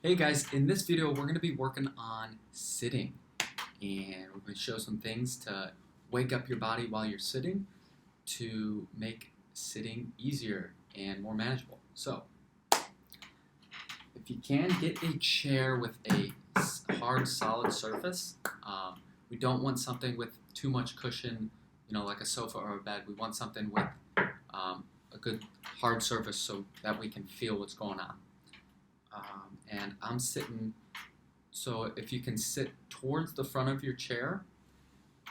Hey guys, in this video we're going to be working on sitting, and we're going to show some things to wake up your body while you're sitting to make sitting easier and more manageable. So if you can, get a chair with a hard solid surface. We don't want something with too much cushion, like a sofa or a bed. We want something with a good hard surface so that we can feel what's going on. And I'm sitting, so if you can sit towards the front of your chair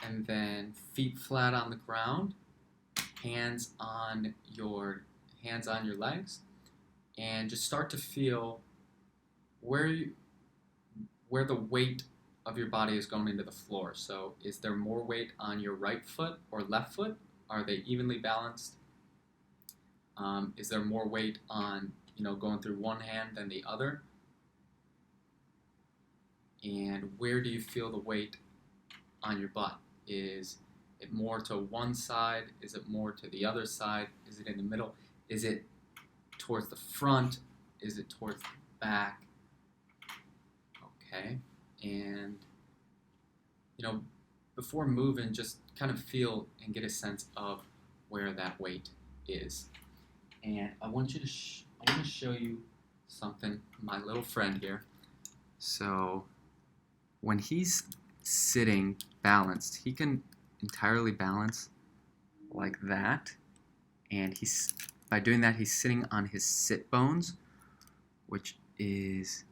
and then feet flat on the ground, hands on your legs, and just start to feel where the weight of your body is going into the floor. So is there more weight on your right foot or left foot? Are they evenly balanced? Is there more weight on going through one hand than the other? And where do you feel the weight on your butt? Is it more to one side? Is it more to the other side? Is it in the middle? Is it towards the front? Is it towards the back? Okay. And before moving, just kind of feel and get a sense of where that weight is. And I want to show you something, my little friend here. So when he's sitting balanced, he can entirely balance like that, and by doing that he's sitting on his sit bones, which is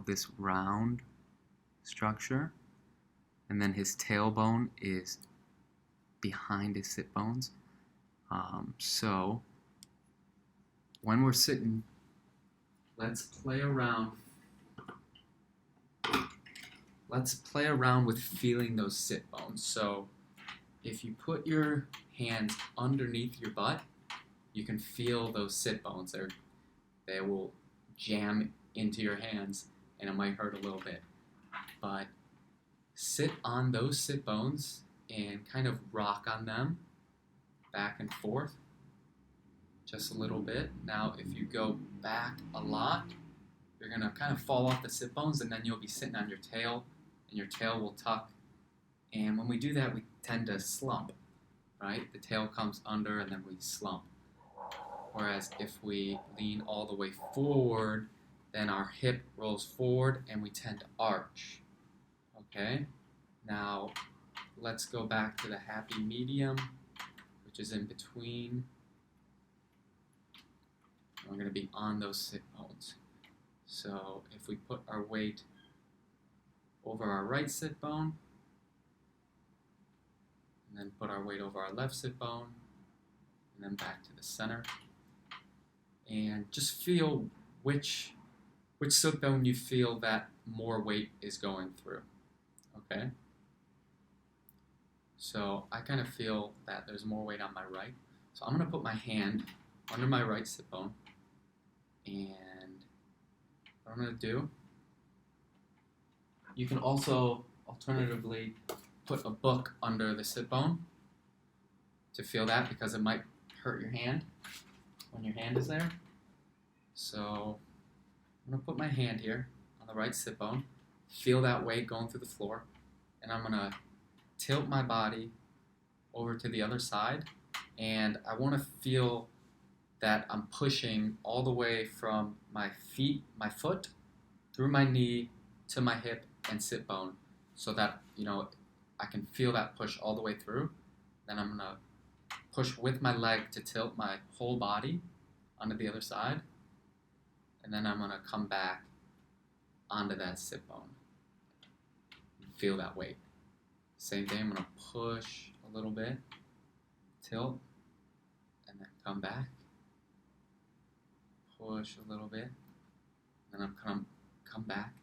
this round structure, and then his tailbone is behind his sit bones. So when we're sitting, let's play around with feeling those sit bones. So if you put your hands underneath your butt, you can feel those sit bones. They will jam into your hands and it might hurt a little bit. But sit on those sit bones and kind of rock on them back and forth just a little bit. Now if you go back a lot, you're going to kind of fall off the sit bones, and then you'll be sitting on your tail, and your tail will tuck. And when we do that, we tend to slump, right? The tail comes under and then we slump. Whereas if we lean all the way forward, then our hip rolls forward and we tend to arch. Okay? Now, let's go back to the happy medium, which is in between. We're going to be on those sit bones. So if we put our weight over our right sit bone, and then put our weight over our left sit bone, and then back to the center, and just feel which sit bone you feel that more weight is going through. Okay? So I kind of feel that there's more weight on my right. So I'm going to put my hand under my right sit bone, and what I'm going to do, you can also alternatively put a book under the sit bone to feel that, because it might hurt your hand when your hand is there. So I'm going to put my hand here on the right sit bone, feel that weight going through the floor, and I'm going to tilt my body over to the other side, and I want to feel that I'm pushing all the way from my foot, through my knee, to my hip and sit bone, so that, I can feel that push all the way through. Then I'm going to push with my leg to tilt my whole body onto the other side, and then I'm going to come back onto that sit bone and feel that weight. Same thing, I'm going to push a little bit, tilt, and then come back. Push a little bit, and then I'm going to come back,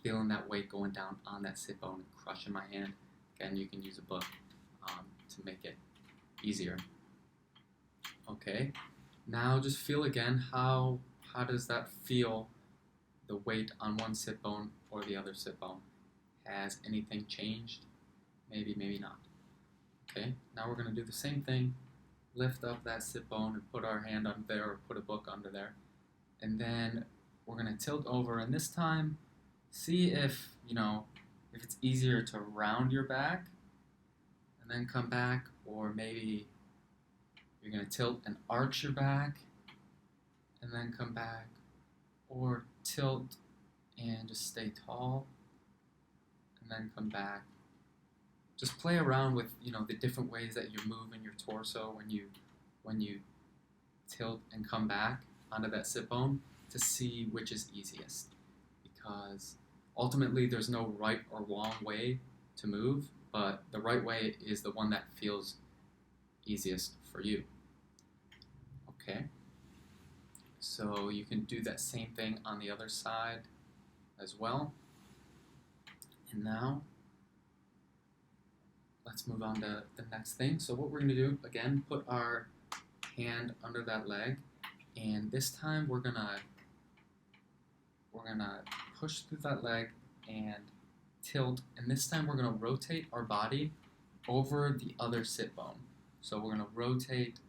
feeling that weight going down on that sit bone and crushing my hand. Again, you can use a book to make it easier. Okay, now just feel again, how does that feel, the weight on one sit bone or the other sit bone? Has anything changed? Maybe, maybe not. Okay, now we're going to do the same thing. Lift up that sit bone and put our hand under there, or put a book under there. And then we're going to tilt over, and this time, see if, if it's easier to round your back and then come back, or maybe you're going to tilt and arch your back and then come back, or tilt and just stay tall and then come back. Just play around with, the different ways that you're moving your torso when you tilt and come back onto that sit bone, to see which is easiest. Because ultimately there's no right or wrong way to move, but the right way is the one that feels easiest for you. Okay? So you can do that same thing on the other side as well. And now, let's move on to the next thing. So what we're going to do, again, put our hand under that leg, and this time we're gonna push through that leg and tilt, and this time we're gonna rotate our body over the other sit bone. So we're gonna rotate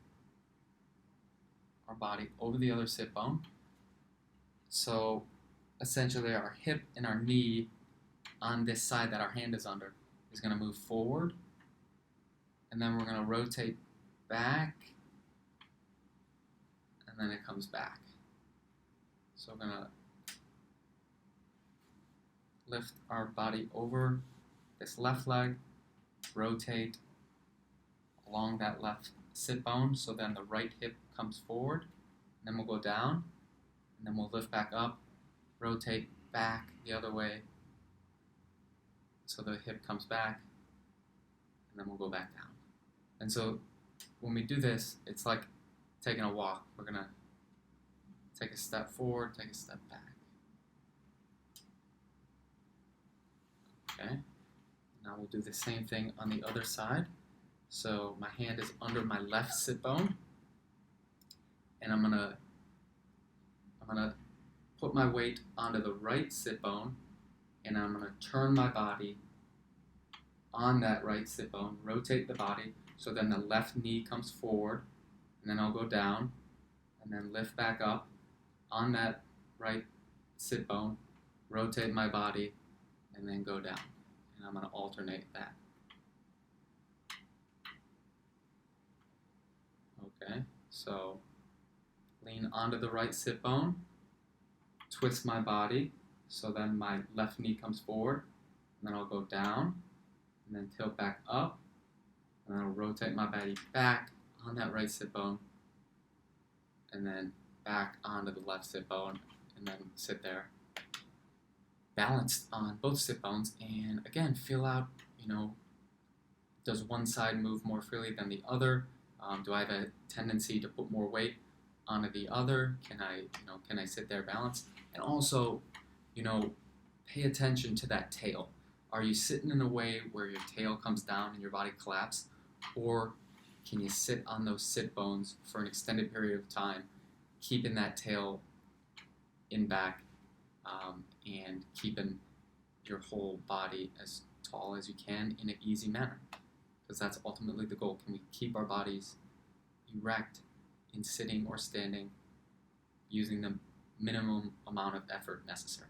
our body over the other sit bone. So essentially our hip and our knee on this side that our hand is under is gonna move forward, and then we're gonna rotate back, and then it comes back. So we're gonna lift our body over this left leg, rotate along that left sit bone, so then the right hip comes forward, and then we'll go down, and then we'll lift back up, rotate back the other way, so the hip comes back, and then we'll go back down. And so when we do this, it's like taking a walk. We're gonna take a step forward, take a step back. Okay, now we'll do the same thing on the other side. So my hand is under my left sit bone, and I'm gonna put my weight onto the right sit bone, and I'm gonna turn my body on that right sit bone, rotate the body, so then the left knee comes forward, and then I'll go down, and then lift back up on that right sit bone, rotate my body, and then go down. And I'm going to alternate that. Okay, so lean onto the right sit bone, twist my body, so then my left knee comes forward, and then I'll go down, and then tilt back up, and then I'll rotate my body back on that right sit bone, and then back onto the left sit bone, and then sit there balanced on both sit bones. And again, feel out, does one side move more freely than the other? Do I have a tendency to put more weight onto the other? Can I sit there balanced? And also, pay attention to that tail. Are you sitting in a way where your tail comes down and your body collapses? Or can you sit on those sit bones for an extended period of time, keeping that tail in back, and keeping your whole body as tall as you can in an easy manner? Because that's ultimately the goal. Can we keep our bodies erect in sitting or standing using the minimum amount of effort necessary?